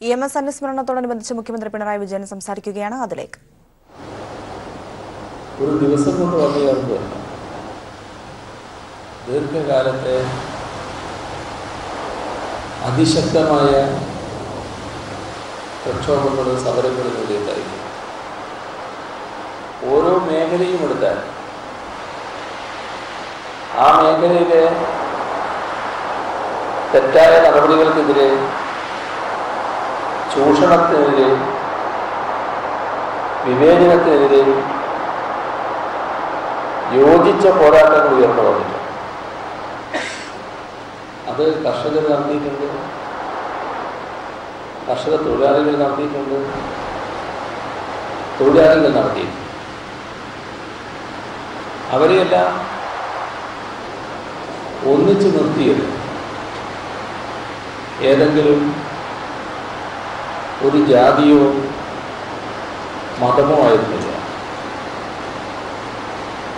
EMS അനുസ്മരണത്തോടനുബന്ധിച്ച് മുഖ്യമന്ത്രി പിണറായി വിജയൻ സംസാരിക്കുകയാണ്. അതിലേക്ക് ഒരു ദിവസം കൊണ്ട് വന്നുകയറുമ്പോൾ ദീർഘകാലത്തെ അതിശക്തമായ പ്രക്ഷോഭങ്ങളും സമരങ്ങളും കൂടിയുണ്ടായി. ഓരോ മേഖലയും എടുത്താൽ ആ മേഖലയിലെ തെറ്റായ നടപടികൾക്കെതിരെ, ചൂഷണത്തിനെതിരെ, വിവേചനത്തിനെതിരെ യോജിച്ച പോരാട്ടങ്ങൾ ഉയർന്നു വന്നിട്ടുണ്ട്. അത് കർഷകർ നടത്തിയിട്ടുണ്ട്, കർഷക തൊഴിലാളികൾ നടത്തിയിട്ടുണ്ട്, തൊഴിലാളികൾ നടത്തിയിട്ടുണ്ട്. അവരെയെല്ലാം ഒന്നിച്ചു നിർത്തിയത് ഏതെങ്കിലും ഒരു ജാതിയോ മതമോ ആയിരുന്നില്ല.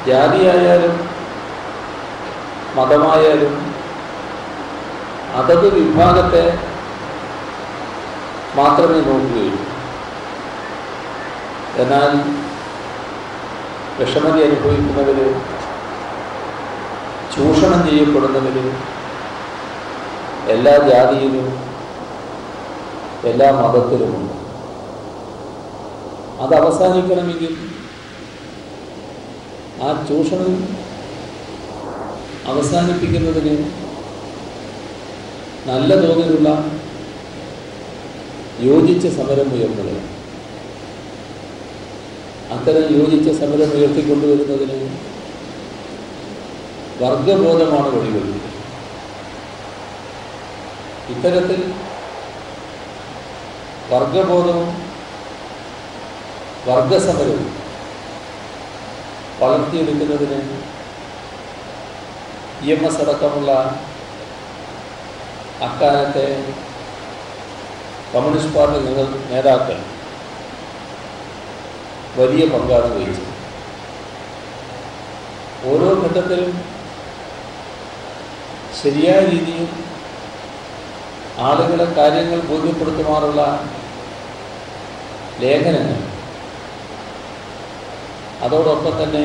ജാതിയായാലും മതമായാലും അതത് വിഭാഗത്തെ മാത്രമേ നോക്കുകയുള്ളൂ. എന്നാൽ വിഷമതി അനുഭവിക്കുന്നവർ, ചൂഷണം ചെയ്യപ്പെടുന്നവർ എല്ലാ ജാതിയിലും എല്ലാ മതത്തിലുമുണ്ട്. അത് അവസാനിക്കണമെങ്കിൽ, ആ ചൂഷണം അവസാനിപ്പിക്കുന്നതിന് നല്ല തോതിലുള്ള യോജിച്ച സമരം ഉയർന്നു വരണം. അത്തരം യോജിച്ച സമരം ഉയർത്തിക്കൊണ്ടുവരുന്നതിന് വർഗബോധമാണ് വഴിവെക്കുന്നത്. ഇത്തരത്തിൽ വർഗബോധവും വർഗസമരവും വളർത്തിയെടുക്കുന്നതിന് EMS അടക്കമുള്ള അക്കാലത്തെ കമ്മ്യൂണിസ്റ്റ് പാർട്ടി നേതാക്കൾ വലിയ പങ്കാണ് വഹിച്ചത്. ഓരോ ഘട്ടത്തിലും ശരിയായ രീതിയിൽ ആളുകളെ കാര്യങ്ങൾ ബോധ്യപ്പെടുത്തുമാറുള്ള ലേഖനങ്ങൾ, അതോടൊപ്പം തന്നെ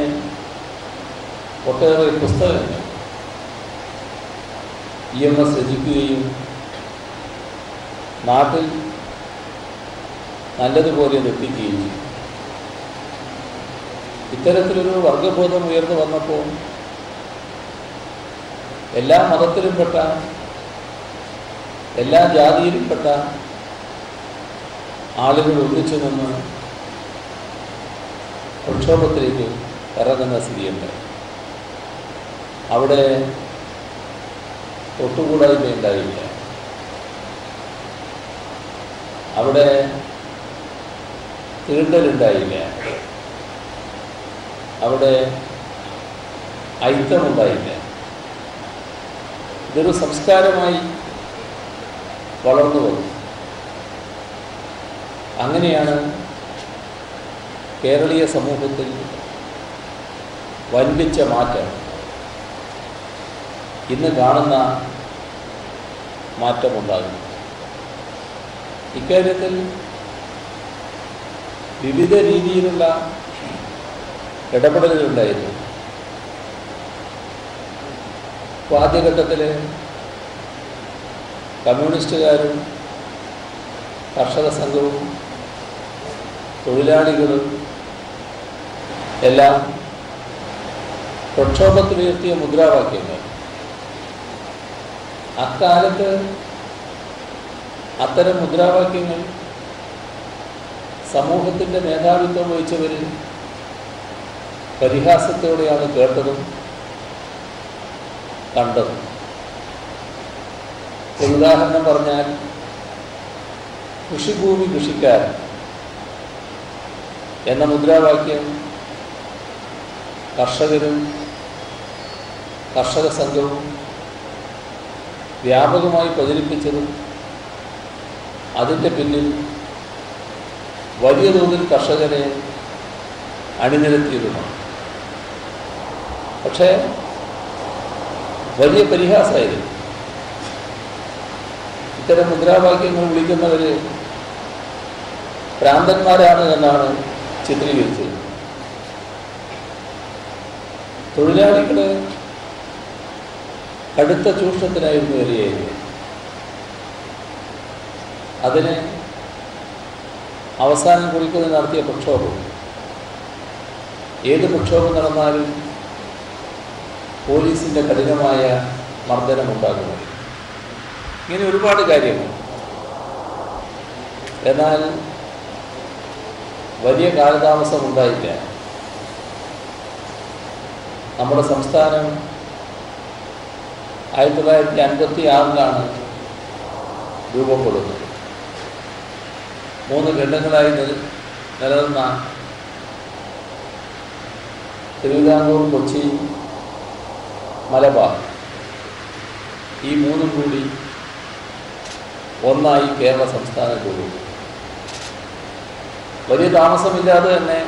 ഒട്ടേറെ പുസ്തകങ്ങൾ EMS രചിക്കുകയും നാട്ടിൽ നല്ലതുപോലെ എത്തിക്കുകയും ചെയ്തു. ഇത്തരത്തിലൊരു വർഗബോധം ഉയർന്നു വന്നപ്പോൾ എല്ലാ മതത്തിലുംപ്പെട്ട, എല്ലാ ജാതിയിലുംപ്പെട്ട ആളുകൾ ഒന്നിച്ചു നിന്ന് പ്രക്ഷോഭത്തിലേക്ക് ഇറങ്ങുന്ന സ്ഥിതിയുണ്ട്. അവിടെ തൊട്ടുകൂടായ്മ ഉണ്ടായില്ല, അവിടെ തീണ്ടലുണ്ടായില്ല, അവിടെ ഐക്യമുണ്ടായില്ല. ഇതൊരു സംസ്കാരമായി വളർന്നു വന്നു. അങ്ങനെയാണ് കേരളീയ സമൂഹത്തിൽ വൻപിച്ച മാറ്റം, ഇന്ന് കാണുന്ന മാറ്റമുണ്ടാകുന്നു. ഇക്കാര്യത്തിൽ വിവിധ രീതിയിലുള്ള ഇടപെടലുകളുണ്ടായിരുന്നു. ആദ്യഘട്ടത്തിൽ കമ്മ്യൂണിസ്റ്റുകാരും കർഷക സംഘവും തൊഴിലാളികളും എല്ലാം പ്രക്ഷോഭത്തിലുയർത്തിയ മുദ്രാവാക്യങ്ങൾ അക്കാലത്ത്, അത്തരം മുദ്രാവാക്യങ്ങൾ സമൂഹത്തിൻ്റെ മേധാവിത്വം വഹിച്ചവർ പരിഹാസത്തോടെയാണ് കേട്ടതും കണ്ടതും. ഉദാഹരണം പറഞ്ഞാൽ, കൃഷിഭൂമി കൃഷിക്കാരൻ എന്ന മുദ്രാവാക്യം കർഷകരും കർഷക സംഘവും വ്യാപകമായി പ്രചരിപ്പിച്ചതും അതിൻ്റെ പിന്നിൽ വലിയ തോതിൽ കർഷകരെ അണിനിരത്തിയതുമാണ്. പക്ഷേ വലിയ പരിഹാസമായിരുന്നു. ഇത്തരം മുദ്രാവാക്യങ്ങൾ വിളിക്കുന്നവർ ഭ്രാന്തന്മാരാണ് എന്നാണ് ചിത്രീകരിച്ചത്. തൊഴിലാളികളെ കടുത്ത ചൂഷണത്തിനായിരുന്നു ഇരയായത്. അതിന് അവസാനം കുറിക്കുന്നത് നടത്തിയ പ്രക്ഷോഭം. ഏത് പ്രക്ഷോഭം നടന്നാലും പോലീസിൻ്റെ കഠിനമായ മർദ്ദനമുണ്ടാകുന്നു. ഇങ്ങനെ ഒരുപാട് കാര്യങ്ങൾ. എന്നാൽ വലിയ കാലതാമസം ഉണ്ടായില്ല. നമ്മുടെ സംസ്ഥാനം 1956 രൂപപ്പെടുന്നത്. 3 ഘട്ടങ്ങളായി നിലനിന്ന തിരുവിതാംകൂർ, കൊച്ചി, മലബാർ, ഈ 3 കൂടി ഒന്നായി കേരള സംസ്ഥാനം രൂപം. വലിയ താമസമില്ലാതെ തന്നെ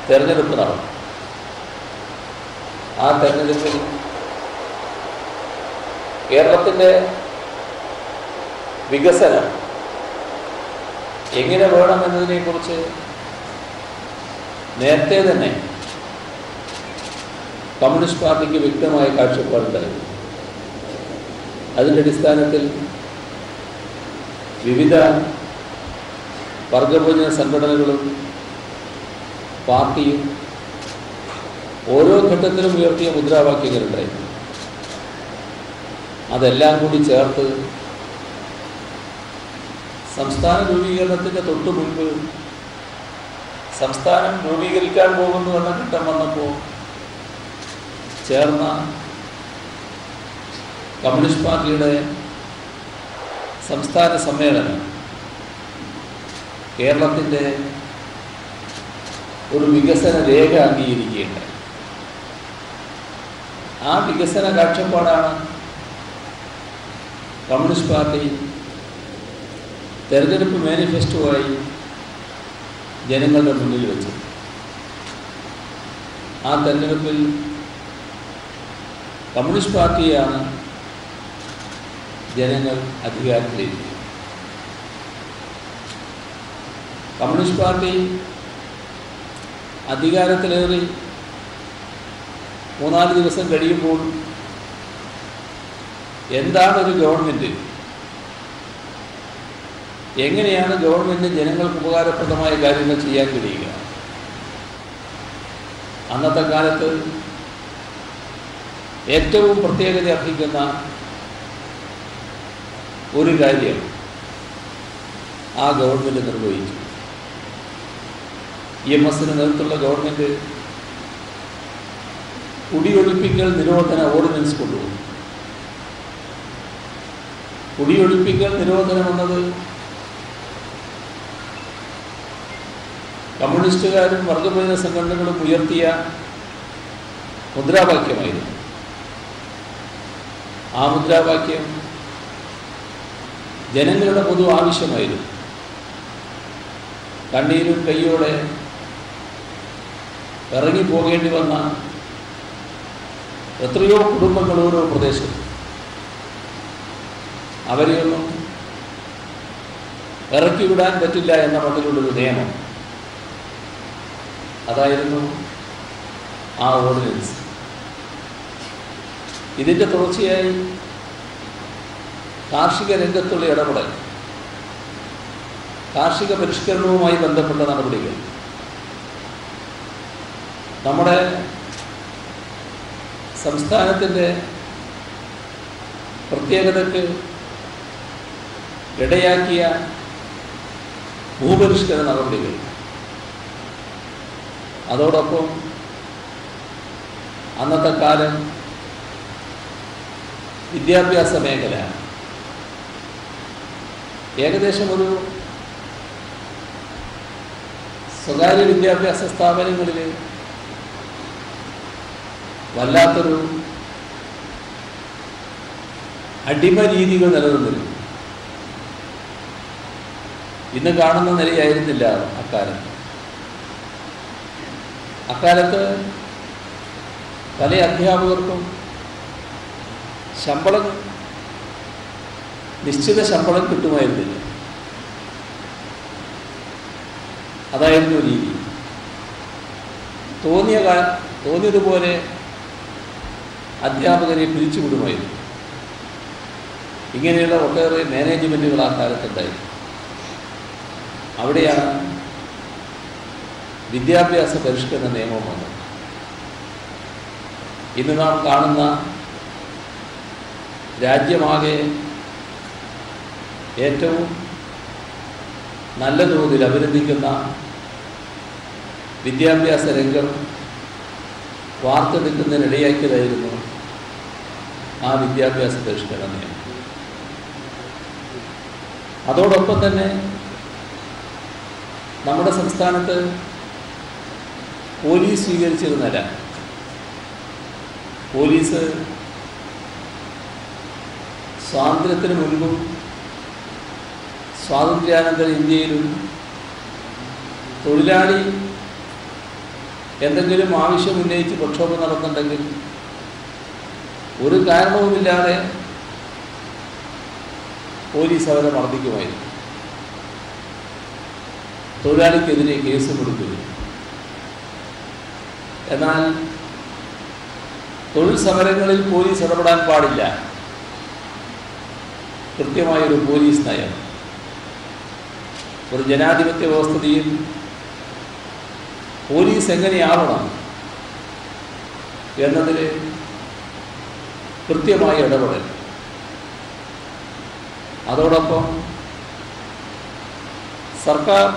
തെരഞ്ഞെടുപ്പ് നടന്നു. ആ തെരഞ്ഞെടുപ്പിൽ കേരളത്തിൻ്റെ വികസനം എങ്ങനെ വേണമെന്നതിനെക്കുറിച്ച് നേരത്തെ തന്നെ കമ്മ്യൂണിസ്റ്റ് പാർട്ടിക്ക് വ്യക്തമായ കാഴ്ചപ്പാടുണ്ടായിരുന്നു. അതിൻ്റെ അടിസ്ഥാനത്തിൽ വിവിധ വർഗപൂജന സംഘടനകളും പാർട്ടിയും ഓരോ ഘട്ടത്തിലും ഉയർത്തിയ മുദ്രാവാക്യങ്ങളുണ്ടായിരുന്നു. അതെല്ലാം കൂടി ചേർത്ത് സംസ്ഥാന രൂപീകരണത്തിൻ്റെ തൊട്ടു മുൻപ് സംസ്ഥാനം രൂപീകരിക്കാൻ പോകുന്നു എന്ന ഘട്ടം വന്നപ്പോൾ ചേർന്ന കമ്മ്യൂണിസ്റ്റ് പാർട്ടിയുടെ സംസ്ഥാന സമ്മേളനം കേരളത്തിൻ്റെ ഒരു വികസന രേഖ അംഗീകരിക്കുകയുണ്ടായി. ആ വികസന കാഴ്ചപ്പാടാണ് കമ്മ്യൂണിസ്റ്റ് പാർട്ടി തെരഞ്ഞെടുപ്പ് മാനിഫെസ്റ്റോയായി ജനങ്ങളുടെ മുന്നിൽ വെച്ചത്. ആ തെരഞ്ഞെടുപ്പിൽ കമ്മ്യൂണിസ്റ്റ് പാർട്ടിയാണ് ജനങ്ങൾ അധികാരത്തിലേറ്റി. കമ്മ്യൂണിസ്റ്റ് പാർട്ടി അധികാരത്തിലേറി 3-4 ദിവസം കഴിയുമ്പോൾ എന്താണ് ഒരു ഗവൺമെൻറ്, എങ്ങനെയാണ് ഗവൺമെൻറ് ജനങ്ങൾക്ക് ഉപകാരപ്രദമായ കാര്യങ്ങൾ ചെയ്യാൻ കഴിയുക? അന്നത്തെ കാലത്ത് ഏറ്റവും പ്രത്യേകത അർഹിക്കുന്ന ഒരു കാര്യം ആ ഗവൺമെൻറ് നിർവഹിച്ചു. EMSന് നേതൃത്വമുള്ള ഗവൺമെൻറ് കുടിയൊഴിപ്പിക്കൽ നിരോധന ഓർഡിനൻസ് കൊണ്ടുവന്നു. കുടിയൊഴിപ്പിക്കൽ നിരോധനം എന്നത് കമ്മ്യൂണിസ്റ്റുകാരും വർഗപൂജന സംഘടനകളും ഉയർത്തിയ മുദ്രാവാക്യമായിരുന്നു. ആ മുദ്രാവാക്യം ജനങ്ങളുടെ പൊതു ആവശ്യമായിരുന്നു. കണ്ണീരും കയ്യോടെ ഇറങ്ങിപ്പോകേണ്ടി വന്ന എത്രയോ കുടുംബങ്ങൾ ഓരോ പ്രദേശത്ത്, അവരെയൊന്നും ഇറക്കിവിടാൻ പറ്റില്ല എന്ന മട്ടിലുള്ളൊരു നിയമം, അതായിരുന്നു ആ ഓർഡിനൻസ്. ഇതിൻ്റെ തുടർച്ചയായി കാർഷിക രംഗത്തുള്ള ഇടപെടൽ, കാർഷിക പരിഷ്കരണവുമായി ബന്ധപ്പെട്ട നടപടികൾ, നമ്മുടെ സംസ്ഥാനത്തിൻ്റെ പ്രത്യേകതയ്ക്ക് ഇടയാക്കിയ ഭൂപരിഷ്കരണ നടപടികൾ, അതോടൊപ്പം അന്നത്തെ കാലം വിദ്യാഭ്യാസ മേഖല ഏകദേശം ഒരു സ്വകാര്യ വിദ്യാഭ്യാസ സ്ഥാപനങ്ങളിൽ വല്ലാത്തൊരു അടിമ രീതികൾ നിലനിന്നിരുന്നു. ഇന്ന് കാണുന്ന നിലയായിരുന്നില്ല അക്കാലത്ത്. അക്കാലത്ത് പല അധ്യാപകർക്കും ശമ്പളം നിശ്ചിത ശമ്പളം കിട്ടുമായിരുന്നില്ല. അതായിരുന്നു രീതി. തോന്നിയതുപോലെ അധ്യാപകരെ പിരിച്ചുവിടുമായിരുന്നു. ഇങ്ങനെയുള്ള ഒട്ടേറെ മാനേജ്മെൻറ്റുകൾ ആ കാലത്തുണ്ടായിരുന്നു. അവിടെയാണ് വിദ്യാഭ്യാസ പരിഷ്കരണ നിയമം വന്നത്. ഇന്ന് നാം കാണുന്ന രാജ്യമാകെ ഏറ്റവും നല്ല തോതിൽ അഭിനന്ദിക്കുന്ന വിദ്യാഭ്യാസ രംഗം വാർത്തെടുക്കുന്നതിനിടയാക്കിയതായിരുന്നു ആ വിദ്യാഭ്യാസ പരിഷ്കരണ നിയമം. അതോടൊപ്പം തന്നെ നമ്മുടെ സംസ്ഥാനത്ത് പോലീസ് സ്വീകരിച്ചിരുന്നില്ല. പോലീസ് സ്വാതന്ത്ര്യത്തിന് മുൻപും സ്വാതന്ത്ര്യാനന്തര ഇന്ത്യയിലും തൊഴിലാളി എന്തെങ്കിലും ആവശ്യം ഉന്നയിച്ച് പ്രക്ഷോഭം നടത്തുന്നുണ്ടെങ്കിൽ ഒരു കാരണവുമില്ലാതെ പോലീസ് അവരെ മർദ്ദിക്കുമായിരുന്നു. തൊഴിലാളിക്കെതിരെ കേസ് കൊടുക്കുകയും. എന്നാൽ തൊഴിൽ സമരങ്ങളിൽ പോലീസ് ഇടപെടാൻ പാടില്ല. കൃത്യമായൊരു പോലീസ് നയം ഒരു ജനാധിപത്യ വ്യവസ്ഥയിൽ പോലീസ് എങ്ങനെയാവണം എന്നതിൽ കൃത്യമായ ഇടപെടൽ. അതോടൊപ്പം സർക്കാർ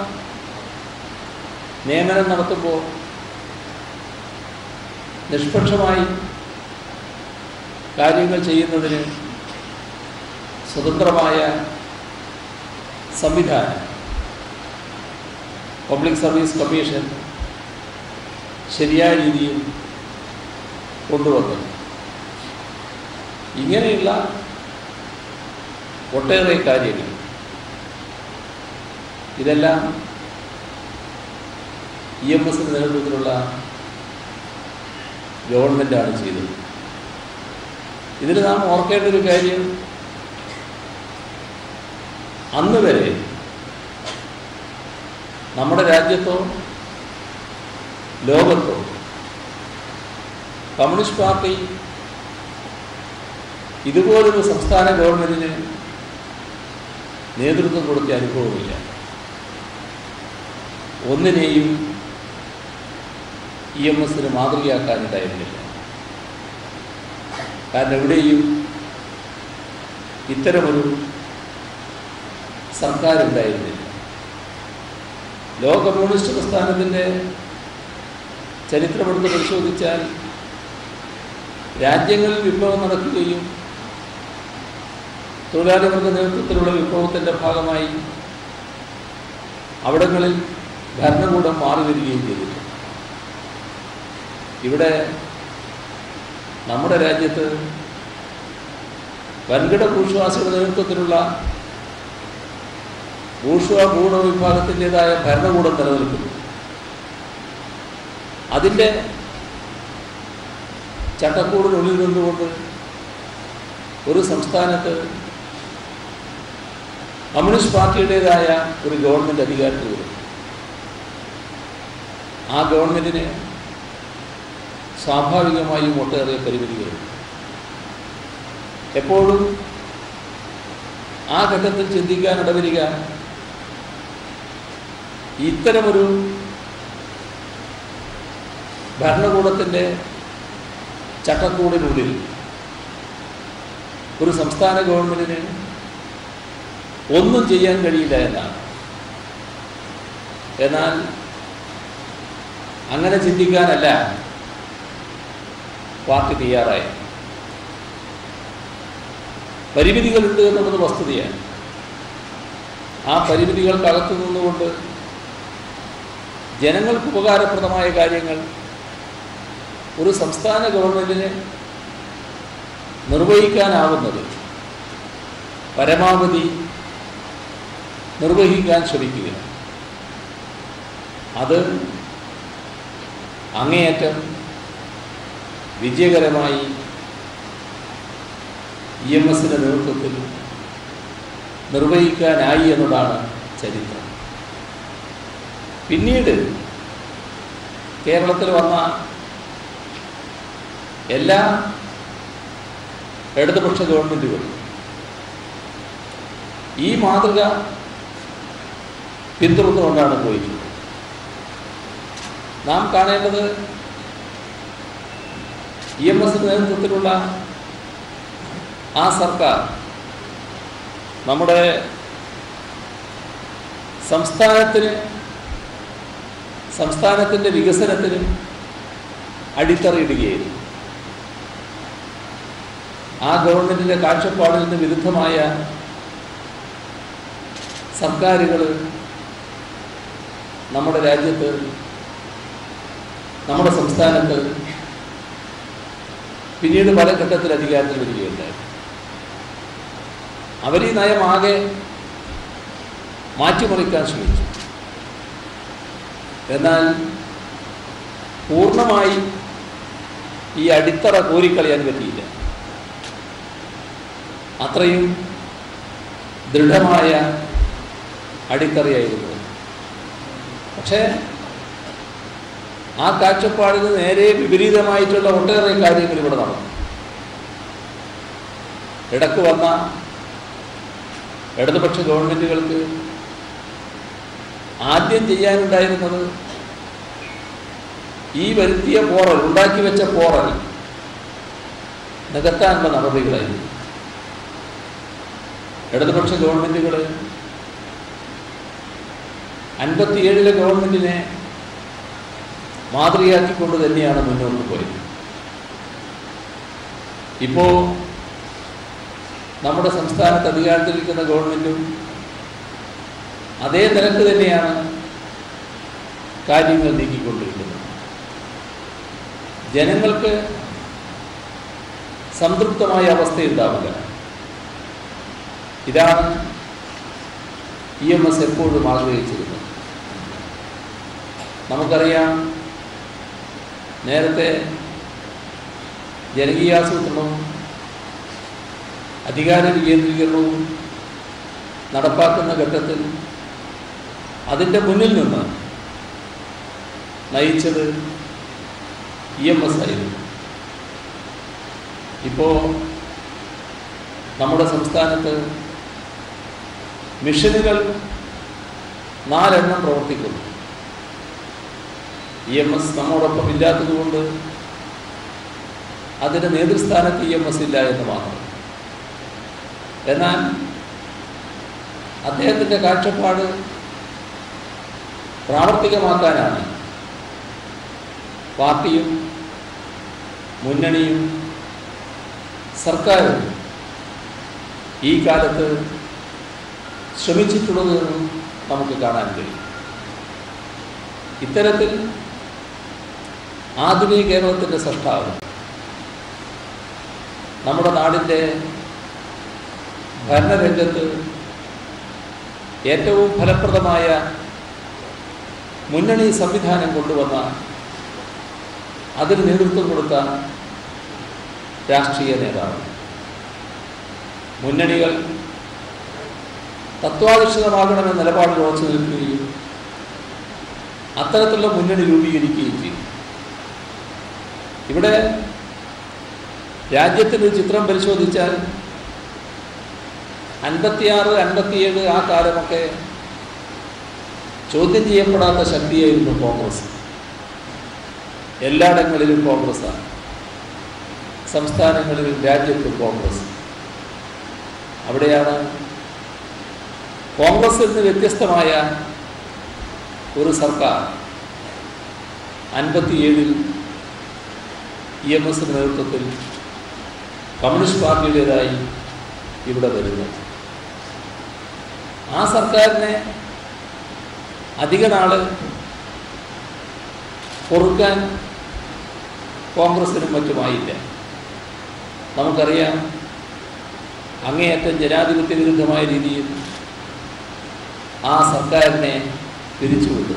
നിയമനം നടത്തുമ്പോൾ നിഷ്പക്ഷമായി കാര്യങ്ങൾ ചെയ്യുന്നതിന് സ്വതന്ത്രമായ സംവിധാനം പബ്ലിക് സർവീസ് കമ്മീഷൻ ശരിയായ രീതിയിൽ കൊണ്ടുവന്നു. ഇങ്ങനെയുള്ള ഒട്ടേറെ കാര്യങ്ങൾ ഇതെല്ലാം EMSന്റെ നേതൃത്വത്തിലുള്ള ഗവൺമെൻറ്റാണ് ചെയ്തത്. ഇതിൽ നാം ഓർക്കേണ്ട ഒരു കാര്യം, അന്ന് വരെ നമ്മുടെ രാജ്യത്തോ ലോകത്തോ കമ്മ്യൂണിസ്റ്റ് പാർട്ടി ഇതുപോലൊരു സംസ്ഥാന ഗവൺമെൻറ്റിന് നേതൃത്വം കൊടുത്ത അനുഭവമില്ല. ഒന്നിനെയും EMSന് മാതൃകയാക്കാനുണ്ടായിരുന്നില്ല. കാരണം എവിടെയും ഇത്തരമൊരു സർക്കാരുണ്ടായിരുന്നില്ല. ലോക കമ്മ്യൂണിസ്റ്റ് പ്രസ്ഥാനത്തിൻ്റെ ചരിത്രമെടുത്ത് പരിശോധിച്ചാൽ രാജ്യങ്ങളിൽ വിപ്ലവം നടക്കുകയും തൊഴിലാളികളുടെ നേതൃത്വത്തിലുള്ള വിപ്ലവത്തിൻ്റെ ഭാഗമായി അവിടങ്ങളിൽ ഭരണകൂടം മാറി വരികയും ചെയ്തിട്ടുണ്ട്. ഇവിടെ നമ്മുടെ രാജ്യത്ത് വൻകിട ബൂർഷ്വാസിയുടെ നേതൃത്വത്തിലുള്ള ബൂർഷ്വാ ഭൂണ വിഭാഗത്തിൻ്റെതായ ഭരണകൂടം നിലനിൽക്കുന്നു. അതിൻ്റെ ചട്ടക്കൂടിനുള്ളിൽ നിന്നുകൊണ്ട് ഒരു സംസ്ഥാനത്ത് കമ്മ്യൂണിസ്റ്റ് പാർട്ടിയുടേതായ ഒരു ഗവൺമെൻറ് അധികാരത്തിൽ വരും. ആ ഗവൺമെൻറ്റിന് സ്വാഭാവികമായും ഒട്ടേറെ പരിമിതികളുണ്ട്. എപ്പോഴും ആ ഘട്ടത്തിൽ ചിന്തിക്കാൻ ഇടവരിക, ഇത്തരമൊരു ഭരണകൂടത്തിൻ്റെ ചട്ടക്കൂടിനുള്ളിൽ ഒരു സംസ്ഥാന ഗവൺമെൻറ്റിന് ഒന്നും ചെയ്യാൻ കഴിയില്ല എന്നാണ്. എന്നാൽ അങ്ങനെ ചിന്തിക്കാനല്ല പാർട്ടി തയ്യാറായി. പരിമിതികളുണ്ട് എന്നുള്ളത് വസ്തുതയാണ്. ആ പരിമിതികൾക്കകത്തു നിന്നുകൊണ്ട് ജനങ്ങൾക്ക് ഉപകാരപ്രദമായ കാര്യങ്ങൾ ഒരു സംസ്ഥാന ഗവൺമെൻറ്റിന് നിർവഹിക്കാനാവുന്നത് പരമാവധി നിർവഹിക്കാൻ ശ്രമിക്കുക. അത് അങ്ങേയറ്റം വിജയകരമായി EMSന്റെ നേതൃത്വത്തിൽ നിർവഹിക്കാനായി എന്നതാണ് ചരിത്രം. പിന്നീട് കേരളത്തിൽ വന്ന എല്ലാ ഇടതുപക്ഷ ഗവൺമെൻറ്റുകളും ഈ മാതൃക പിന്തുടർന്നുകൊണ്ടാണ് പോയിട്ടുള്ളത്. നാം കാണേണ്ടത് EMS നേതൃത്വത്തിലുള്ള ആ സർക്കാർ നമ്മുടെ സംസ്ഥാനത്തിൻ്റെ വികസനത്തിന് അടിത്തറയിടുകയായിരുന്നു. ആ ഗവൺമെൻറ്റിൻ്റെ കാഴ്ചപ്പാടിൽ നിന്ന് വിരുദ്ധമായ സർക്കാരുകൾ നമ്മുടെ രാജ്യത്ത്, നമ്മുടെ സംസ്ഥാനത്ത് പിന്നീട് പല ഘട്ടത്തിൽ അധികാരത്തിൽ വരികയുണ്ടായി. അവർ ഈ നയം ആകെ മാറ്റിമറിക്കാൻ ശ്രമിച്ചു. എന്നാൽ പൂർണ്ണമായി ഈ അടിത്തറ കോരിക്കളയാൻ പറ്റിയില്ല. അത്രയും ദൃഢമായ അടിത്തറയായിരുന്നു. പക്ഷേ ആ കാഴ്ചപ്പാടിന് നേരെ വിപരീതമായിട്ടുള്ള ഒട്ടേറെ കാര്യങ്ങൾ ഇവിടെ നടന്നു. ഇടക്ക് വന്ന ഇടതുപക്ഷ ഗവൺമെൻറ്റുകൾക്ക് ആദ്യം ചെയ്യാനുണ്ടായിരുന്നത് ഈ വരുത്തിയ പോറൽ, ഉണ്ടാക്കി വെച്ച പോറൽ നികത്താനുള്ള നടപടികളായിരുന്നു. ഇടതുപക്ഷ ഗവൺമെൻറ്റുകൾ 57 ഗവൺമെൻറ്റിനെ മാതൃകയാക്കിക്കൊണ്ട് തന്നെയാണ് മുന്നോട്ട് പോയത്. ഇപ്പോൾ നമ്മുടെ സംസ്ഥാനത്ത് അധികാരത്തിലിരിക്കുന്ന ഗവൺമെൻറ്റും അതേ നിലക്ക് തന്നെയാണ് കാര്യങ്ങൾ നീക്കിക്കൊണ്ടിരിക്കുന്നത്. ജനങ്ങൾക്ക് സംതൃപ്തമായ അവസ്ഥയുണ്ടാവില്ല. ഇതാണ് EMS എപ്പോഴും ആഗ്രഹിച്ചിരുന്നത്. നമുക്കറിയാം, നേരത്തെ ജനകീയാസൂത്രണവും അധികാര വികേന്ദ്രീകരണവും നടപ്പാക്കുന്ന ഘട്ടത്തിൽ അതിൻ്റെ മുന്നിൽ നിന്ന് നയിച്ചത് EMS ആയിരുന്നു. ഇപ്പോൾ നമ്മുടെ സംസ്ഥാനത്ത് മിഷനുകൾ 4 എണ്ണം പ്രവർത്തിക്കുന്നു. EMS നമ്മോടൊപ്പം ഇല്ലാത്തതുകൊണ്ട് അതിന് നേതൃസ്ഥാനത്ത് EMS ഇല്ല എന്ന് മാത്രം. എന്നാൽ അദ്ദേഹത്തിൻ്റെ കാഴ്ചപ്പാട് പ്രാവർത്തികമാക്കാനാണ് പാർട്ടിയും മുന്നണിയും സർക്കാരും ഈ കാലത്ത് ശ്രമിച്ചിട്ടുള്ളതെന്നും നമുക്ക് കാണാൻ കഴിയും. ഇത്തരത്തിൽ ആധുനിക കേരളത്തിൻ്റെ സൃഷ്ടാവ്, നമ്മുടെ നാടിൻ്റെ ഭരണരംഗത്ത് ഏറ്റവും ഫലപ്രദമായ മുന്നണി സംവിധാനം കൊണ്ടുവന്ന, അതിന് നേതൃത്വം കൊടുത്ത രാഷ്ട്രീയ നേതാവ്. മുന്നണികൾ തത്വാധിഷ്ഠിതമാകണമെന്ന നിലപാടിൽ ഉറച്ചു നിൽക്കുകയും അത്തരത്തിലുള്ള മുന്നണി രൂപീകരിക്കുകയും ചെയ്യും. ഇവിടെ രാജ്യത്തിൻ്റെ ചിത്രം പരിശോധിച്ചാൽ 56, 57 ആ കാലമൊക്കെ ചോദ്യം ചെയ്യപ്പെടാത്ത ശക്തിയായിരുന്നു കോൺഗ്രസ്. എല്ലായിടങ്ങളിലും കോൺഗ്രസ്സാണ്, സംസ്ഥാനങ്ങളിലും രാജ്യത്തും കോൺഗ്രസ്. അവിടെയാണ് കോൺഗ്രസിൽ നിന്ന് വ്യത്യസ്തമായ ഒരു സർക്കാർ 57-ൽ EMS നേതൃത്വത്തിൽ കമ്മ്യൂണിസ്റ്റ് പാർട്ടിയുടേതായി ഇവിടെ വരുന്നത്. ആ സർക്കാരിനെ അധിക നാൾ പൊറുക്കാൻ കോൺഗ്രസിനും മറ്റുമായില്ല. നമുക്കറിയാം, അങ്ങേയറ്റം ജനാധിപത്യ വിരുദ്ധമായ രീതിയിൽ ആ സർക്കാരിനെ പിരിച്ചുവിട്ടു.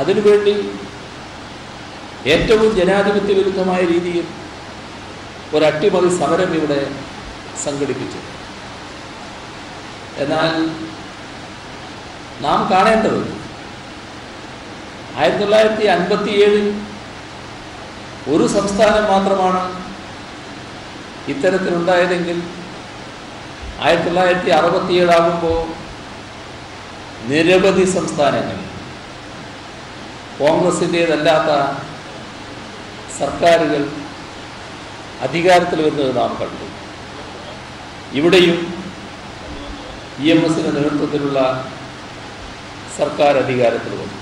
അതിനുവേണ്ടി ഏറ്റവും ജനാധിപത്യ വിരുദ്ധമായ രീതിയിൽ ഒരു അട്ടിമറി സമരം ഇവിടെ സംഘടിപ്പിച്ചു. എന്നാൽ നാം കാണേണ്ടത് 1957 ഒരു സംസ്ഥാനം മാത്രമാണ് ഇത്തരത്തിലുണ്ടായതെങ്കിൽ 1967 ആകുമ്പോൾ നിരവധി സംസ്ഥാനങ്ങൾ കോൺഗ്രസിൻ്റേതല്ലാത്ത സർക്കാരുകൾ അധികാരത്തിൽ വരുന്നത് നാം കണ്ടു. ഇവിടെയും EMSന്റെ നേതൃത്വത്തിലുള്ള സർക്കാർ അധികാരത്തിൽ വന്നു.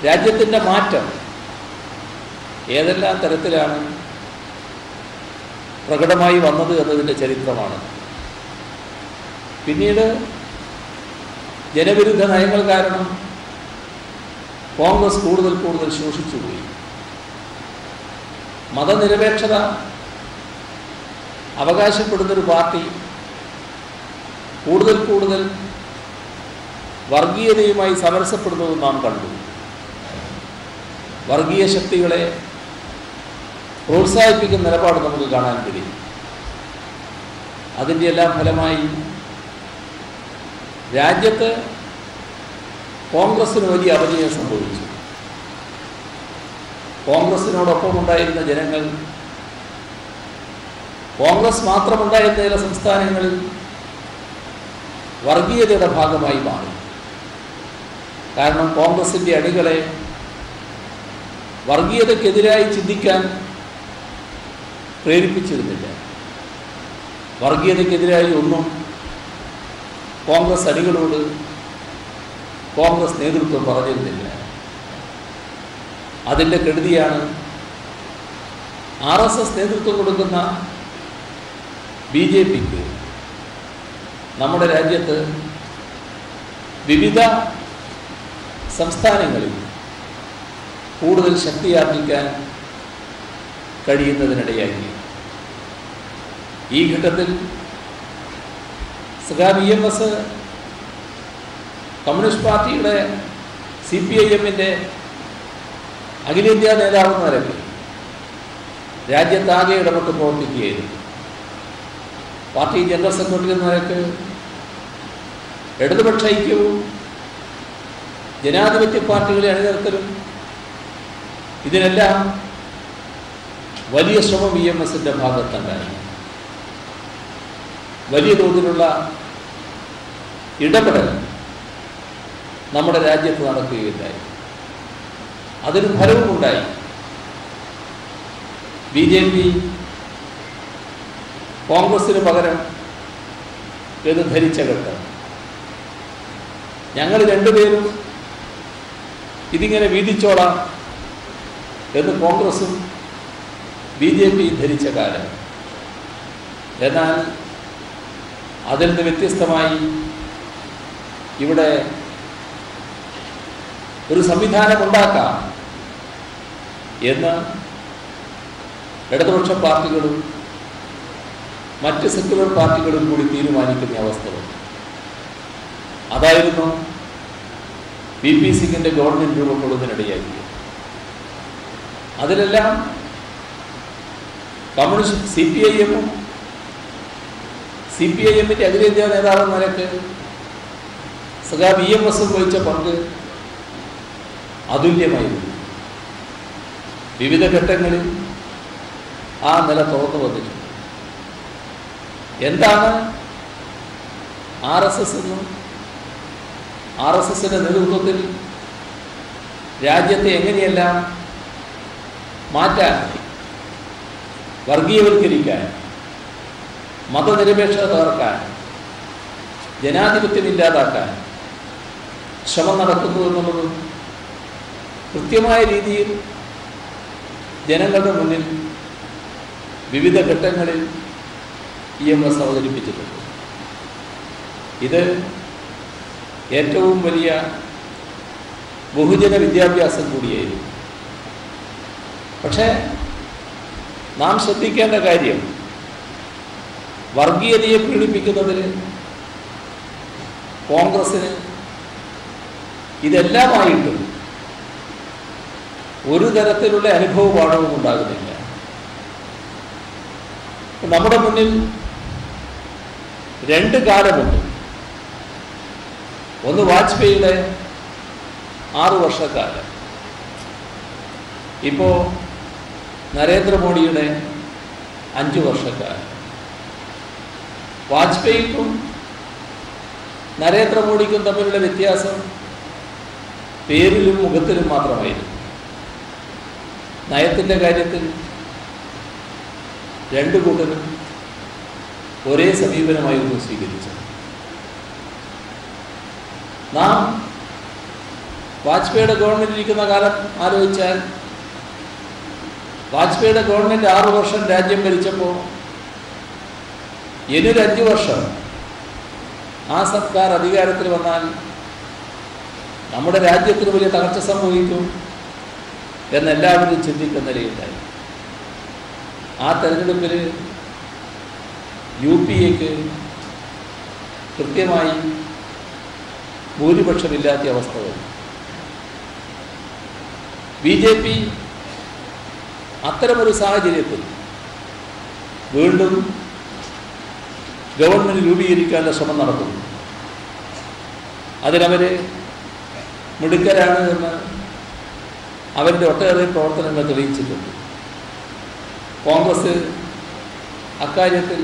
രാജ്യത്തിൻ്റെ മാറ്റം ഏതെല്ലാം തരത്തിലാണ് പ്രകടമായി വന്നത് എന്നതിൻ്റെ ചരിത്രമാണ്. പിന്നീട് ജനവിരുദ്ധ നയങ്ങൾ കാരണം കോൺഗ്രസ് കൂടുതൽ ശോഷിച്ചുപോയി. മതനിരപേക്ഷത അവകാശപ്പെടുന്നൊരു പാർട്ടി കൂടുതൽ വർഗീയതയുമായി സമരസപ്പെടുന്നതും നാം കണ്ടു. വർഗീയ ശക്തികളെ പ്രോത്സാഹിപ്പിക്കുന്ന നിലപാട് നമുക്ക് കാണാൻ കഴിയും. അതിൻ്റെ എല്ലാം ഫലമായി രാജ്യത്ത് കോൺഗ്രസ്സിന് വലിയ അപജയം സംഭവിച്ചു. കോൺഗ്രസ്സിനോടൊപ്പം ഉണ്ടായിരുന്ന ജനങ്ങൾ കോൺഗ്രസ് മാത്രമുണ്ടായിരുന്ന ചില സംസ്ഥാനങ്ങളിൽ വർഗീയതയുടെ ഭാഗമായി മാറി. കാരണം കോൺഗ്രസിൻ്റെ അണികളെ വർഗീയതയ്ക്കെതിരായി ചിന്തിക്കാൻ പ്രേരിപ്പിച്ചിരുന്നില്ല. വർഗീയതയ്ക്കെതിരായി ഒന്നും കോൺഗ്രസ് അണികളോട് കോൺഗ്രസ് നേതൃത്വം പറഞ്ഞിരുന്നില്ല. അതിൻ്റെ കെടുതിയാണ് RSS നേതൃത്വം കൊടുക്കുന്ന BJPക്ക് നമ്മുടെ രാജ്യത്ത് വിവിധ സംസ്ഥാനങ്ങളിൽ കൂടുതൽ ശക്തിയാർജിക്കാൻ കഴിയുന്നതിനിടയാക്കി. ഈ ഘട്ടത്തിൽ EMS കമ്മ്യൂണിസ്റ്റ് പാർട്ടിയുടെ CPIMൻ്റെ അഖിലേന്ത്യാ നേതാവെന്ന നിലയ്ക്ക് രാജ്യത്താകെ ഇടപെട്ട് പ്രവർത്തിക്കുകയായിരുന്നു. പാർട്ടി ജനറൽ സെക്രട്ടറി എന്ന നിലയ്ക്ക് ഇടതുപക്ഷ ഐക്യവും ജനാധിപത്യ പാർട്ടികളെ അണിനിരത്തലും ഇതിനെല്ലാം വലിയ ശ്രമം EMSൻ്റെ ഭാഗത്തുണ്ടായി. വലിയ തോതിലുള്ള ഇടപെടൽ നമ്മുടെ രാജ്യത്ത് നടക്കുകയുണ്ടായി. അതിന് ഫലവുമുണ്ടായി. BJP കോൺഗ്രസിന് പകരം എന്ന് ധരിച്ച ഘട്ടം ഞങ്ങൾ രണ്ടുപേരും ഇതിങ്ങനെ വീതിച്ചോടാം എന്ന് കോൺഗ്രസും BJP ധരിച്ച കാലം. എന്നാൽ അതിൽ നിന്ന് വ്യത്യസ്തമായി ഇവിടെ ഒരു സംവിധാനം ഉണ്ടാക്കാം എന്ന് ഇടതുപക്ഷ പാർട്ടികളും മറ്റ് സെക്യുലർ പാർട്ടികളും കൂടി തീരുമാനിക്കുന്ന അവസ്ഥ വന്നു. അതായിരുന്നു VP സിംഗിൻ്റെ ഗവൺമെൻറ് രൂപപ്പെടുന്നതിനിടയാക്കി. അതിലെല്ലാം കമ്മ്യൂണിസ്റ്റ് CPIMഉം CPIMൻ്റെ അഖിലേന്ത്യാ നേതാവെന്ന നിലയ്ക്ക് EMSഉം വഹിച്ച പങ്ക് അതുല്യമായിരുന്നു. വിവിധ ഘട്ടങ്ങളിൽ ആ നില തുറന്നു വന്നിട്ടുണ്ട്. എന്താണ് RSS എന്നും RSSൻ്റെ നേതൃത്വത്തിൽ രാജ്യത്തെ എങ്ങനെയെല്ലാം മാറ്റാൻ, വർഗീയവൽക്കരിക്കാൻ, മതനിരപേക്ഷത തകർക്കാൻ, ജനാധിപത്യം ഇല്ലാതാക്കാൻ ശ്രമം നടക്കുന്നു എന്നുള്ളത് കൃത്യമായ രീതിയിൽ ജനങ്ങളുടെ മുന്നിൽ വിവിധ ഘട്ടങ്ങളിൽ EMS അവതരിപ്പിച്ചിട്ടുണ്ട്. ഇത് ഏറ്റവും വലിയ ബഹുജന വിദ്യാഭ്യാസം കൂടിയായിരുന്നു. പക്ഷേ നാം ശ്രദ്ധിക്കേണ്ട കാര്യം, വർഗീയതയെ പീഡിപ്പിക്കുന്നതിന് കോൺഗ്രസ്സിന് ഇതെല്ലാമായിട്ടും ഒരു തരത്തിലുള്ള അനുഭവ പാഠവും ഉണ്ടാകുന്നില്ല. നമ്മുടെ മുന്നിൽ രണ്ട് കാലമുണ്ട്. ഒന്ന് വാജ്പേയിയുടെ 6 വർഷക്കാലം, ഇപ്പോൾ നരേന്ദ്രമോദിയുടെ 5 വർഷക്കാലം. വാജ്പേയിക്കും നരേന്ദ്രമോദിക്കും തമ്മിലുള്ള വ്യത്യാസം പേരിലും മുഖത്തിലും മാത്രമായിരുന്നു. നയത്തിൻ്റെ കാര്യത്തിൽ രണ്ടു കൂട്ടരും ഒരേ സമീപനമായിരുന്നു സ്വീകരിച്ചത്. നാം വാജ്പേയിയുടെ ഗവൺമെൻറ് ഇരിക്കുന്ന കാലം ആലോചിച്ചാൽ, വാജ്പേയിയുടെ ഗവൺമെൻറ് 6 വർഷം രാജ്യം ഭരിച്ചപ്പോൾ ഇനിയൊരു 5 വർഷം ആ സർക്കാർ അധികാരത്തിൽ വന്നാൽ നമ്മുടെ രാജ്യത്തിന് വലിയ തകർച്ച സംഭവിക്കും എന്നെല്ലാവരും ചിന്തിക്കുന്ന നിലയുണ്ടായി. ആ തെരഞ്ഞെടുപ്പിൽ UPAക്ക് കൃത്യമായി ഭൂരിപക്ഷമില്ലാത്ത അവസ്ഥ വന്നു. BJP അത്തരമൊരു സാഹചര്യത്തിൽ വീണ്ടും ഗവൺമെൻറ് രൂപീകരിക്കാനുള്ള ശ്രമം നടത്തുന്നു. അതിനവർ മിടുക്കരാണ് എന്ന് അവരുടെ ഒട്ടേറെ പ്രവർത്തനങ്ങൾ തെളിയിച്ചിട്ടുണ്ട്. കോൺഗ്രസ് അക്കാര്യത്തിൽ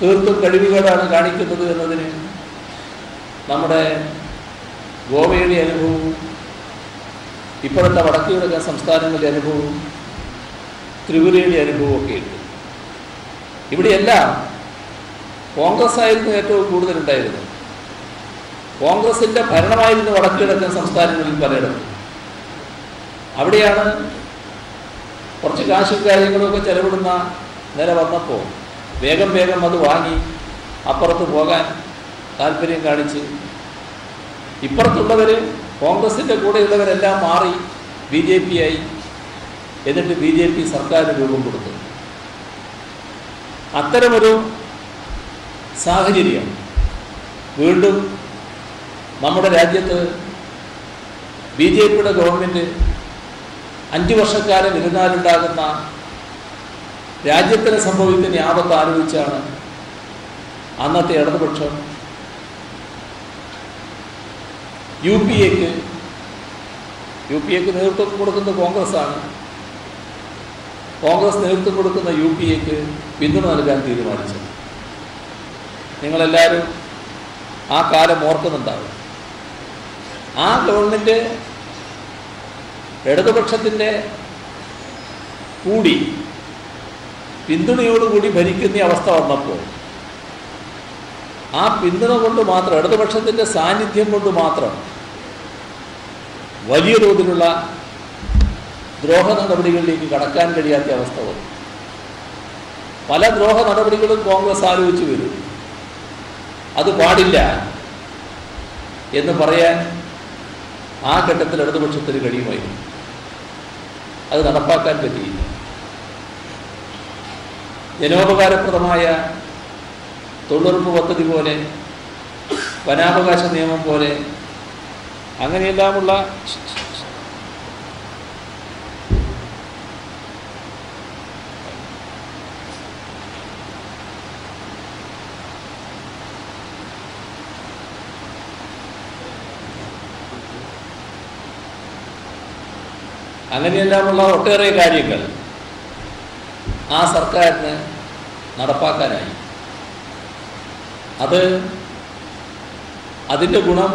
തീർത്തും കഴിവുകേടാണ് കാണിക്കുന്നത് എന്നതിന് നമ്മുടെ ഗോവയുടെ അനുഭവവും ഇപ്പോഴത്തെ വടക്കു കിഴക്കൻ സംസ്ഥാനങ്ങളുടെ അനുഭവവും ത്രിപുരയുടെ അനുഭവവും ഒക്കെ ഉണ്ട്. ഇവിടെയെല്ലാം കോൺഗ്രസ് ആയിരുന്നു ഏറ്റവും കൂടുതലുണ്ടായിരുന്നത്. കോൺഗ്രസിൻ്റെ ഭരണമായിരുന്നു വടക്കു കിഴക്കൻ സംസ്ഥാനങ്ങളിൽ പലയിടത്തും. അവിടെയാണ് കുറച്ച് കാശും കാര്യങ്ങളൊക്കെ ചെലവിടുന്ന നില വന്നപ്പോൾ വേഗം വേഗം അത് വാങ്ങി അപ്പുറത്ത് പോകാൻ താല്പര്യം കാണിച്ച് ഇപ്പുറത്തുള്ളവർ കോൺഗ്രസിൻ്റെ കൂടെയുള്ളവരെല്ലാം മാറി BJP ആയി. എന്നിട്ട് BJP സർക്കാരിന് രൂപം കൊടുത്തു. അത്തരമൊരു സാഹചര്യം വീണ്ടും നമ്മുടെ രാജ്യത്ത് BJPയുടെ ഗവൺമെൻറ് 5 വർഷക്കാലം ഇരുന്നാലുണ്ടാകുന്ന രാജ്യത്തിന് സംഭവിക്കുന്ന ആപത്ത് ആലോചിച്ചാണ് അന്നത്തെ ഇടതുപക്ഷം UPAക്ക് നേതൃത്വം കൊടുക്കുന്ന കോൺഗ്രസ്സാണ്. കോൺഗ്രസ് നേതൃത്വം കൊടുക്കുന്ന UPAക്ക് പിന്തുണ നൽകാൻ തീരുമാനിച്ചത്. നിങ്ങളെല്ലാവരും ആ കാലം ഓർക്കുന്നുണ്ടാവും. ആ ഗവൺമെൻറ് ഇടതുപക്ഷത്തിൻ്റെ കൂടി പിന്തുണയോടുകൂടി ഭരിക്കുന്ന അവസ്ഥ വന്നപ്പോൾ ആ പിന്തുണ കൊണ്ട് മാത്രം, ഇടതുപക്ഷത്തിൻ്റെ സാന്നിധ്യം കൊണ്ട് മാത്രം വലിയ തോതിലുള്ള ദ്രോഹ നടപടികളിലേക്ക് കടക്കാൻ കഴിയാത്ത അവസ്ഥ വന്നു. പല ദ്രോഹ നടപടികളും കോൺഗ്രസ് ആലോചിച്ച് വരും. അത് പാടില്ല എന്ന് പറയാൻ ആ ഘട്ടത്തിൽ ഇടതുപക്ഷത്തിന് കഴിയുമായിരുന്നു. അത് നടപ്പാക്കാൻ പറ്റിയില്ല. ജനോപകാരപ്രദമായ തൊഴിലുറപ്പ് പദ്ധതി പോലെ, വനാവകാശ നിയമം പോലെ, അങ്ങനെയെല്ലാമുള്ള ഒട്ടേറെ കാര്യങ്ങൾ ആ സർക്കാരിന് നടപ്പാക്കാനായി. അതിൻ്റെ ഗുണം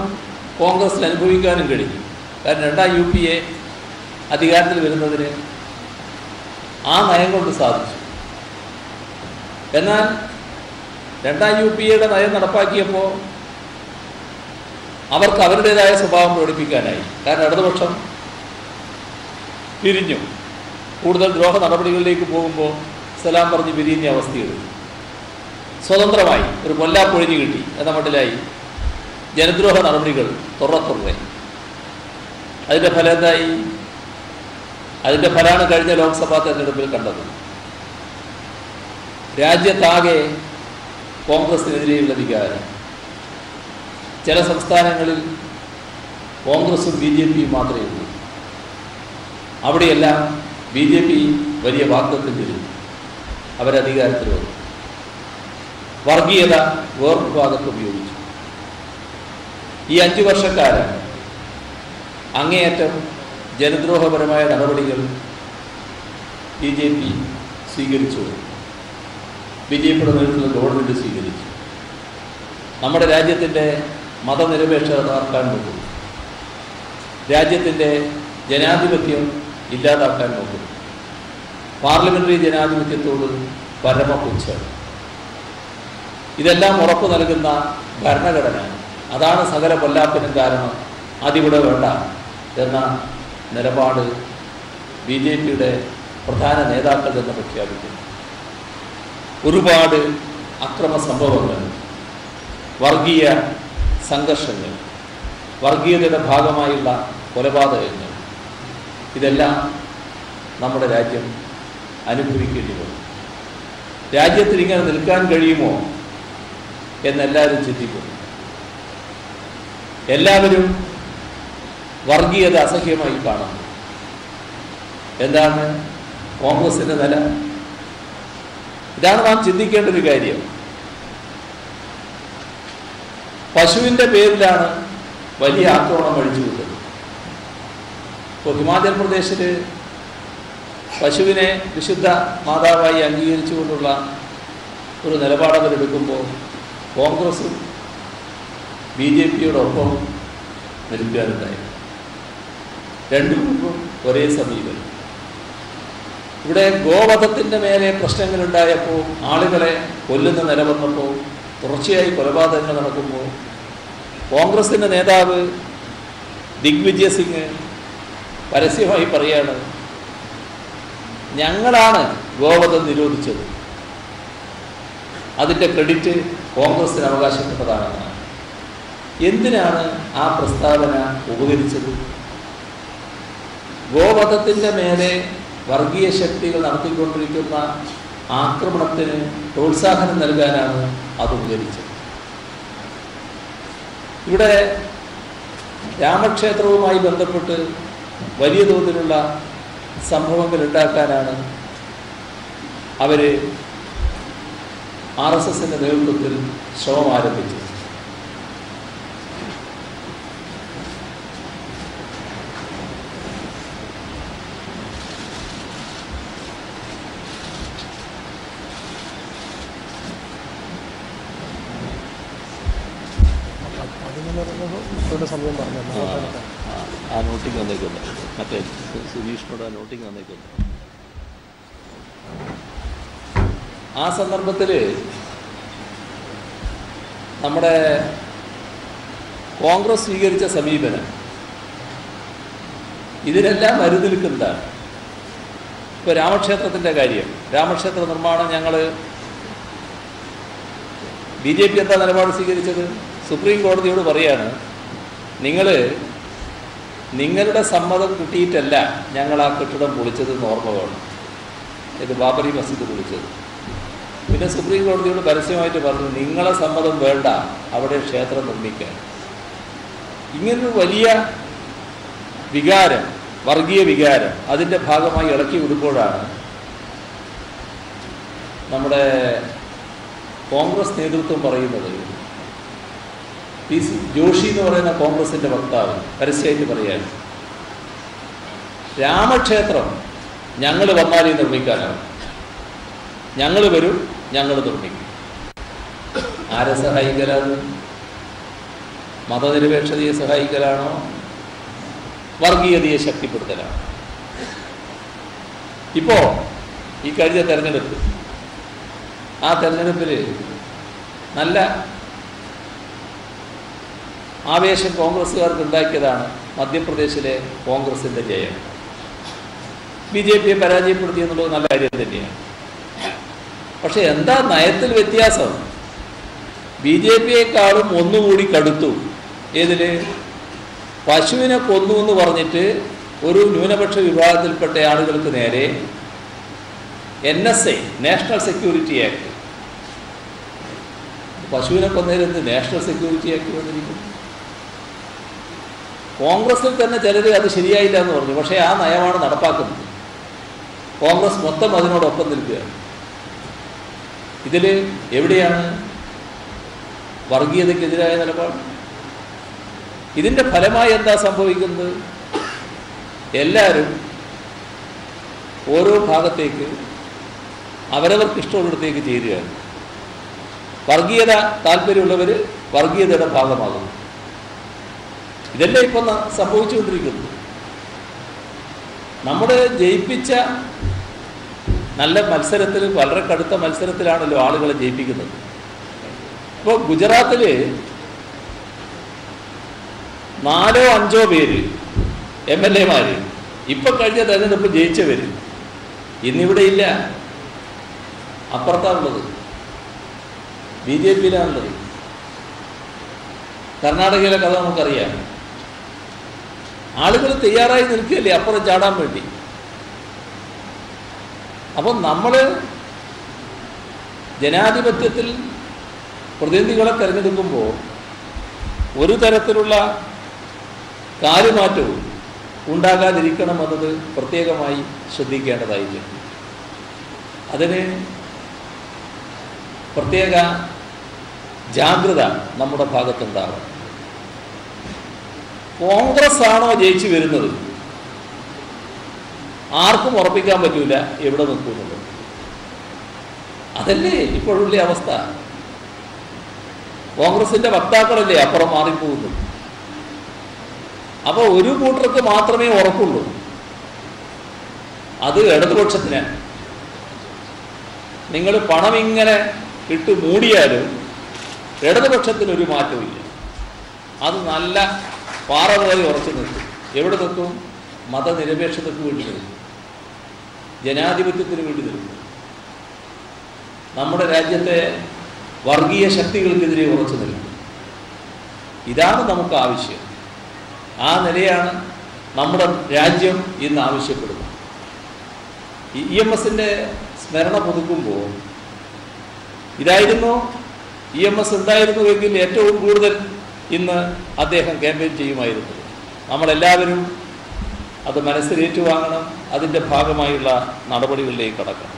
കോൺഗ്രസിന് അനുഭവിക്കാനും കഴിഞ്ഞു. കാരണം 2ാം UPA അധികാരത്തിൽ വരുന്നതിന് ആ നയം കൊണ്ട് സാധിച്ചു. എന്നാൽ 2ാം UPAയുടെ നയം നടപ്പാക്കിയപ്പോൾ അവർക്ക് അവരുടേതായ സ്വഭാവം പ്രകടിപ്പിക്കാനായി. കാരണം ഇടതുപക്ഷം പിരിഞ്ഞു. കൂടുതൽ ദ്രോഹ നടപടികളിലേക്ക് പോകുമ്പോൾ സലാം പറഞ്ഞ് പിരിയുന്ന അവസ്ഥയുണ്ട്. സ്വതന്ത്രമായി ഒരു കൊല്ലാപ്പൊഴിഞ്ഞ് കിട്ടി എന്ന മട്ടിലായി ജനദ്രോഹ നടപടികൾ തുറത്തുറേ. അതിൻ്റെ ഫലം എന്തായി? അതിൻ്റെ ഫലമാണ് കഴിഞ്ഞ ലോക്സഭാ തെരഞ്ഞെടുപ്പിൽ കണ്ടത്. രാജ്യത്താകെ കോൺഗ്രസിനെതിരെയുള്ള വികാരം. ചില സംസ്ഥാനങ്ങളിൽ കോൺഗ്രസും BJPയും മാത്രമേ ഉള്ളൂ. അവിടെയെല്ലാം BJP വലിയ വാഗ്ദത്തം ചെയ്തു. അവരധികാരത്തിൽ വന്നു. വർഗീയത വേറൊരു ഭാഗത്ത് ഉപയോഗിച്ചു. ഈ 5 വർഷക്കാലം അങ്ങേയറ്റം ജനദ്രോഹപരമായ നടപടികൾ BJP സ്വീകരിച്ചു. BJPയുടെ നേതൃത്വത്തിൽ ഗവൺമെൻറ് സ്വീകരിച്ചു. നമ്മുടെ രാജ്യത്തിൻ്റെ മതനിരപേക്ഷത തകർക്കാൻ നോക്കും, രാജ്യത്തിൻ്റെ ജനാധിപത്യം ഇല്ലാതാക്കാൻ നോക്കും, പാർലമെൻ്ററി ജനാധിപത്യത്തോട് പരമപുച്ഛം. ഇതെല്ലാം ഉറപ്പു നൽകുന്ന ഭരണഘടന, അതാണ് സകല പൊല്ലാപ്പിനും കാരണം. അതിവിടെ വേണ്ട എന്ന നിലപാട് BJPയുടെ പ്രധാന നേതാക്കൾ തന്നെ പ്രഖ്യാപിക്കുന്നു. ഒരുപാട് അക്രമ സംഭവങ്ങൾ, വർഗീയ സംഘർഷങ്ങൾ, വർഗീയതയുടെ ഭാഗമായുള്ള കൊലപാതകങ്ങൾ, ഇതെല്ലാം നമ്മുടെ രാജ്യം അനുഭവിക്കേണ്ടി വരും. രാജ്യത്തിൽ ഇങ്ങനെ നിൽക്കാൻ കഴിയുമോ എന്നെല്ലാവരും ചിന്തിക്കുന്നു. എല്ലാവരും വർഗീയത അസഹ്യമായി കാണുന്നു. എന്താണ് കോൺഗ്രസിൻ്റെ നില? ഇതാണ് നാം ചിന്തിക്കേണ്ട ഒരു കാര്യം. പശുവിൻ്റെ പേരിലാണ് വലിയ ആക്രമണം അഴിച്ചുവിട്ടത്. ഇപ്പോൾ ഹിമാചൽ പ്രദേശിൽ പശുവിനെ വിശുദ്ധ മാതാവായി അംഗീകരിച്ചുകൊണ്ടുള്ള ഒരു നിലപാടവരെടുക്കുമ്പോൾ കോൺഗ്രസും BJPയോടൊപ്പം നിൽക്കാനുണ്ടായി. രണ്ടുപേർക്കും ഒരേ സമീപനം. ഇവിടെ ഗോവധത്തിൻ്റെ മേലെ പ്രശ്നങ്ങളുണ്ടായപ്പോൾ, ആളുകളെ കൊല്ലുന്ന നില വന്നപ്പോൾ, തുടർച്ചയായി കൊലപാതകങ്ങൾ നടക്കുമ്പോൾ കോൺഗ്രസിൻ്റെ നേതാവ് ദിഗ്വിജയ് സിംഗ് പരസ്യമായി പറയാണ്, ഞങ്ങളാണ് ഗോവധം നിരോധിച്ചത്, അതിൻ്റെ ക്രെഡിറ്റ് കോൺഗ്രസിന് അവകാശപ്പെട്ടതാണെന്നാണ്. എന്തിനാണ് ആ പ്രസ്താവന ഉപകരിച്ചത്? ഗോവധത്തിൻ്റെ മേലെ വർഗീയ ശക്തികൾ നടത്തിക്കൊണ്ടിരിക്കുന്ന ആക്രമണത്തിന് പ്രോത്സാഹനം നൽകാനാണ് അത് ഉപകരിച്ചത്. ഇവിടെ രാമക്ഷേത്രവുമായി ബന്ധപ്പെട്ട് വലിയ തോതിലുള്ള സംഭവങ്ങൾ ഉണ്ടാക്കാനാണ് അവർ RSSൻ്റെ നേതൃത്വത്തിൽ ശ്രമം ആരംഭിച്ചത്. സമയം പറഞ്ഞു ആ നോട്ടിങ് വന്നേക്കുന്നത്, മറ്റേ സുരേഷിനോട് ആ നോട്ടിങ് വന്നേക്കുന്നത്. ആ സന്ദർഭത്തിൽ നമ്മുടെ കോൺഗ്രസ് സ്വീകരിച്ച സമീപനം ഇതിനെല്ലാം മരുനിൽക്കുന്നതാണ്. ഇപ്പോൾ രാമക്ഷേത്രത്തിൻ്റെ കാര്യം, രാമക്ഷേത്ര നിർമ്മാണം ഞങ്ങൾ BJP എന്താ നിലപാട് സ്വീകരിച്ചത്? സുപ്രീം കോടതിയോട് പറയാണ്, നിങ്ങളുടെ സമ്മതം കിട്ടിയിട്ടല്ല ഞങ്ങൾ ആ കെട്ടിടം പൊളിച്ചതെന്ന് ഓർമ്മ വേണം. ഇത് ബാബറി മസ്ജിദ് പൊളിച്ചത്. പിന്നെ സുപ്രീം കോടതിയോട് പരസ്യമായിട്ട് പറഞ്ഞു, നിങ്ങളെ സമ്മതം വേണ്ട അവിടെ ക്ഷേത്രം നിർമ്മിക്കാൻ. ഇങ്ങനൊരു വലിയ വികാരം, വർഗീയ വികാരം അതിൻ്റെ ഭാഗമായി ഇളക്കി വിടുമ്പോഴാണ് നമ്മുടെ കോൺഗ്രസ് നേതൃത്വം പറയുന്നത്, PC ജോഷി എന്ന് പറയുന്ന കോൺഗ്രസിൻ്റെ വക്താവ് പരസ്യമായിട്ട് പറയാണ്, രാമക്ഷേത്രം ഞങ്ങൾ വന്നാലേ നിർമ്മിക്കാനാണ്, ഞങ്ങൾ വരും, ഞങ്ങൾ നിർമ്മിക്കും. ആരെ സഹായിക്കലാണ്? മതനിരപേക്ഷതയെ സഹായിക്കലാണോ? വർഗീയതയെ ശക്തിപ്പെടുത്തലാണ്? ഇപ്പോൾ ഈ കഴിഞ്ഞ തെരഞ്ഞെടുപ്പ്, ആ തെരഞ്ഞെടുപ്പിൽ നല്ല ആവേശം കോൺഗ്രസ്സുകാർക്ക് ഉണ്ടാക്കിയതാണ് മധ്യപ്രദേശിലെ കോൺഗ്രസിൻ്റെ ജയം. BJPയെ പരാജയപ്പെടുത്തി എന്നുള്ളത് നല്ല കാര്യം തന്നെയാണ്. പക്ഷെ എന്താ നയത്തിൽ വ്യത്യാസം? BJPയെക്കാളും ഒന്നുകൂടി കടുത്തു. ഏതിൽ? പശുവിനെ കൊന്നു എന്ന് പറഞ്ഞിട്ട് ഒരു ന്യൂനപക്ഷ വിഭാഗത്തിൽപ്പെട്ട ആളുകൾക്ക് നേരെ NSA, നാഷണൽ സെക്യൂരിറ്റി ആക്ട്. പശുവിനെ കൊന്നതിലെന്ത് നാഷണൽ സെക്യൂരിറ്റി ആക്ട് വന്നിരിക്കുന്നു? കോൺഗ്രസിൽ തന്നെ ചിലർ അത് ശരിയായില്ല എന്ന് പറഞ്ഞു. പക്ഷേ ആ നയമാണ് നടപ്പാക്കുന്നത്. കോൺഗ്രസ് മൊത്തം അതിനോടൊപ്പം നിൽക്കുകയാണ്. ഇതിൽ എവിടെയാണ് വർഗീയതയ്ക്കെതിരായ നിലപാട്? ഇതിൻ്റെ ഫലമായി എന്താ സംഭവിക്കുന്നത്? എല്ലാവരും ഓരോ ഭാഗത്തേക്ക് അവരവർക്ക് ഇഷ്ടമുള്ളിടത്തേക്ക് ചേരുകയാണ്. വർഗീയത താല്പര്യമുള്ളവർ വർഗീയതയുടെ ഭാഗമാകുന്നു. ഇതല്ലേ ഇപ്പം സംഭവിച്ചുകൊണ്ടിരിക്കുന്നത്. നമ്മുടെ ജയിപ്പിച്ച നല്ല മത്സരത്തിൽ, വളരെ കടുത്ത മത്സരത്തിലാണല്ലോ ആളുകളെ ജയിപ്പിക്കുന്നത്. ഇപ്പോൾ ഗുജറാത്തിൽ 4-5 പേര് MLA-മാർ ഇപ്പം കഴിഞ്ഞ തെരഞ്ഞെടുപ്പ് ജയിച്ചവർ ഇന്നിവിടെ ഇല്ല. അപ്പുറത്താണുള്ളത്, BJP-യിലാണുള്ളത്. കർണാടകയിലെ കഥ നമുക്കറിയാം. ആളുകൾ തയ്യാറായി നിൽക്കുകയല്ലേ അപ്പുറം ചാടാൻ വേണ്ടി. അപ്പം നമ്മൾ ജനാധിപത്യത്തിൽ പ്രതിനിധികളെ തിരഞ്ഞെടുക്കുമ്പോൾ ഒരു തരത്തിലുള്ള കാര്യമാറ്റവും ഉണ്ടാകാതിരിക്കണമെന്നത് പ്രത്യേകമായി ശ്രദ്ധിക്കേണ്ടതായിട്ടുണ്ട്. അതിന് പ്രത്യേക ജാഗ്രത നമ്മുടെ ഭാഗത്തുണ്ടാകണം. കോൺഗ്രസ് ആണോ ജയിച്ചു വരുന്നത് ആർക്കും ഉറപ്പിക്കാൻ പറ്റൂല എവിടെ നിൽക്കുന്നുള്ളത്. അതല്ലേ ഇപ്പോഴുള്ള അവസ്ഥ. കോൺഗ്രസിന്റെ വക്താക്കളല്ലേ അപ്പുറം മാറിപ്പോകുന്നു. അപ്പോൾ ഒരു കൂട്ടർക്ക് മാത്രമേ ഉറപ്പുള്ളൂ, അത് ഇടതുപക്ഷത്തിന്. നിങ്ങൾ പണം ഇങ്ങനെ ഇട്ട് മൂടിയാലും ഇടതുപക്ഷത്തിനൊരു മാറ്റമില്ല. അത് നല്ല പാറ പോലെ ഉറച്ചു നിൽക്കും. എവിടെ നിൽക്കും? മതനിരപേക്ഷതയ്ക്ക് വേണ്ടി നിൽക്കും, ജനാധിപത്യത്തിന് വേണ്ടി നിൽക്കും, നമ്മുടെ രാജ്യത്തെ വർഗീയ ശക്തികൾക്കെതിരെ ഉറച്ചു നിൽക്കും. ഇതാണ് നമുക്ക് ആവശ്യം. ആ നിലയാണ് നമ്മുടെ രാജ്യം ഇന്ന് ആവശ്യപ്പെടുന്നത്. EMS-ന്റെ സ്മരണ പുതുക്കുമ്പോൾ ഇതായിരുന്നു, EMS ഉണ്ടായിരുന്നുവെങ്കിൽ ഏറ്റവും കൂടുതൽ ഇന്ന് അദ്ദേഹം ക്യാമ്പയിൻ ചെയ്യുമായിരുന്നു. നമ്മളെല്ലാവരും അത് മനസ്സിലേറ്റുവാങ്ങണം. അതിൻ്റെ ഭാഗമായുള്ള നടപടികളിലേക്ക് കടക്കണം.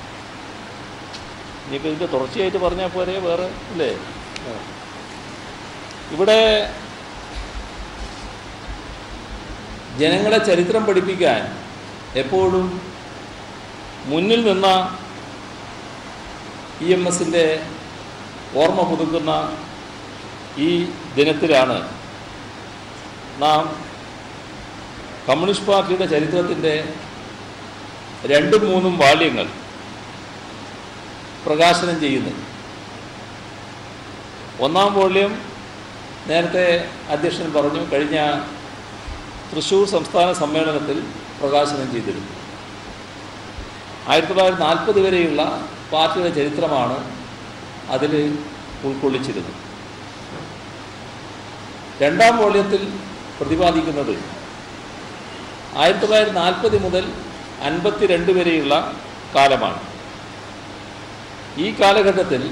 ഇനിയിപ്പോൾ ഇതിൻ്റെ തുടർച്ചയായിട്ട് പറഞ്ഞാൽ പോരെ, വേറെ അല്ലേ? ഇവിടെ ജനങ്ങളെ ചരിത്രം പഠിപ്പിക്കാൻ എപ്പോഴും മുന്നിൽ നിന്ന EMS-ന്റെ ഓർമ്മ പുതുക്കുന്ന ഈ ദിനത്തിലാണ് നാം കമ്മ്യൂണിസ്റ്റ് പാർട്ടിയുടെ ചരിത്രത്തിൻ്റെ 2-3 വാല്യങ്ങൾ പ്രകാശനം ചെയ്യുന്നത്. 1-ാം വോള്യം നേരത്തെ അധ്യക്ഷൻ പറഞ്ഞു, കഴിഞ്ഞ തൃശ്ശൂർ സംസ്ഥാന സമ്മേളനത്തിൽ പ്രകാശനം ചെയ്തിരുന്നു. 1940 വരെയുള്ള പാർട്ടിയുടെ ചരിത്രമാണ് അതിൽ ഉൾക്കൊള്ളിച്ചിരുന്നത്. 2-ാം വോള്യത്തിൽ പ്രതിപാദിക്കുന്നത് 1940 മുതൽ 52 വരെയുള്ള കാലമാണ്. ഈ കാലഘട്ടത്തിൽ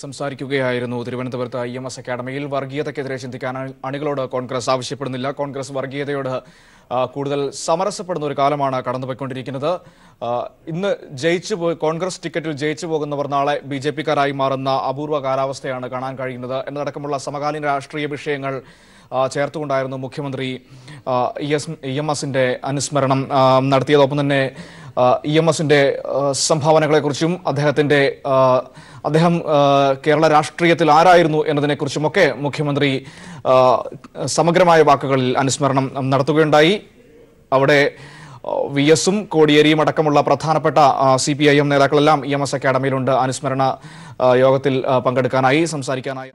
സംസാരിക്കുകയായിരുന്നു. തിരുവനന്തപുരത്ത് EMS അക്കാഡമിയിൽ വർഗീയതയ്ക്കെതിരെ ചിന്തിക്കാൻ അണികളോട് കോൺഗ്രസ് ആവശ്യപ്പെടുന്നില്ല. കോൺഗ്രസ് വർഗീയതയോട് കൂടുതൽ സമരസപ്പെടുന്ന ഒരു കാലമാണ് കടന്നുപോയിക്കൊണ്ടിരിക്കുന്നത്. ഇന്ന് കോൺഗ്രസ് ടിക്കറ്റിൽ ജയിച്ചു പോകുന്നവർ നാളെ BJP-ക്കാരായി മാറുന്ന അപൂർവ കാലാവസ്ഥയാണ് കാണാൻ കഴിയുന്നത് എന്നതടക്കമുള്ള സമകാലീന രാഷ്ട്രീയ വിഷയങ്ങൾ ചേർത്തുകൊണ്ടായിരുന്നു മുഖ്യമന്ത്രി EMS-ന്റെ അനുസ്മരണം നടത്തിയതൊപ്പം തന്നെ EMS-ന്റെ സംഭാവനകളെക്കുറിച്ചും അദ്ദേഹം കേരള രാഷ്ട്രീയത്തിൽ ആരായിരുന്നു എന്നതിനെക്കുറിച്ചുമൊക്കെ മുഖ്യമന്ത്രി സമഗ്രമായ വാക്കുകളിൽ അനുസ്മരണം നടത്തുകയുണ്ടായി. അവിടെ VS-ഉം കോടിയേരിയും അടക്കമുള്ള പ്രധാനപ്പെട്ട CPIM നേതാക്കളെല്ലാം EMS അക്കാഡമിയിലുണ്ട് അനുസ്മരണ യോഗത്തിൽ പങ്കെടുക്കാനായി, സംസാരിക്കാനായി.